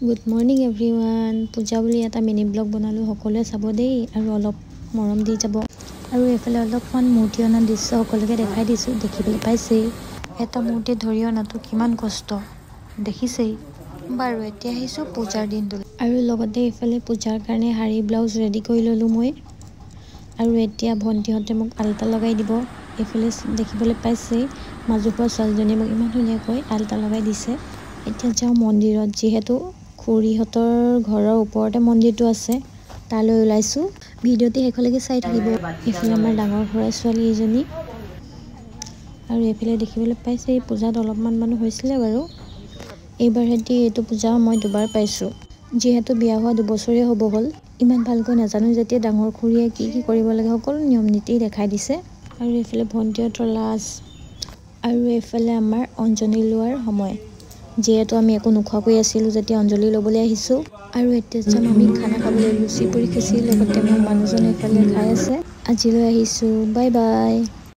Good morning everyone. পূজা বুলি এটা মিনি ব্লগ বনালোঁ, সকলোৱে চাব দেই আৰু অলপ মৰম দি যাব। আৰু এইফালে অলপমান মূৰ্তি অনা দৃশ্য সকলোকে দেখাই দিছোঁ, দেখিবলৈ পাইছেই। এটা মূৰ্তি ধৰি অনাটো কিমান কষ্ট দেখিছেই। বাৰু এতিয়া আহিছোঁ পূজাৰ দিনটোলৈ। আৰু লগতে এইফালে পূজাৰ কাৰণে শাৰী ব্লাউজ ৰেডি কৰি ল'লোঁ মই। আৰু এতিয়া ভণ্টিহঁতে মোক আল্টা লগাই দিব। এইফালে দেখিবলৈ পাইছেই মাজুপোৱা ছোৱালীজনীয়ে মোক ইমান ধুনীয়াকৈ আল্টা লগাই দিছে। এতিয়া যাওঁ মন্দিৰত, যিহেতু খুৰীহঁতৰ ঘৰৰ ওপৰতে মন্দিৰটো আছে, তালৈ ওলাইছোঁ। ভিডিঅ'টি শেষলৈকে চাই থাকিব। এইফালে আমাৰ ডাঙৰ খুৰা ছোৱালী এজনী। আৰু এইফালে দেখিবলৈ পাইছে এই পূজাত অলপমান মানুহ হৈছিলে বাৰু। এইবাৰ সিহঁতি এইটো পূজা মই দুবাৰ পাইছোঁ, যিহেতু বিয়া হোৱা 2 বছৰেই হ'ব হ'ল। ইমান ভালকৈ নাজানো যেতিয়া ডাঙৰ খুৰীয়ে কি কি কৰিব লাগে সকলো নিয়ম নীতি দেখাই দিছে। আৰু এইফালে ভণ্টিহঁতৰ লাজ। আৰু এইফালে আমাৰ অঞ্জলি লোৱাৰ সময়, যিহেতু আমি একো নোখোৱাকৈ আছিলোঁ যেতিয়া অঞ্জলি ল'বলৈ আহিছোঁ। আৰু এতিয়া যাম আমি খানা খাবলৈ, লুচি পুৰি খিচিৰি লগতে মোৰ মানুহজনে এইফালে খাই আছে। আজিলৈ আহিছোঁ, বাই বাই।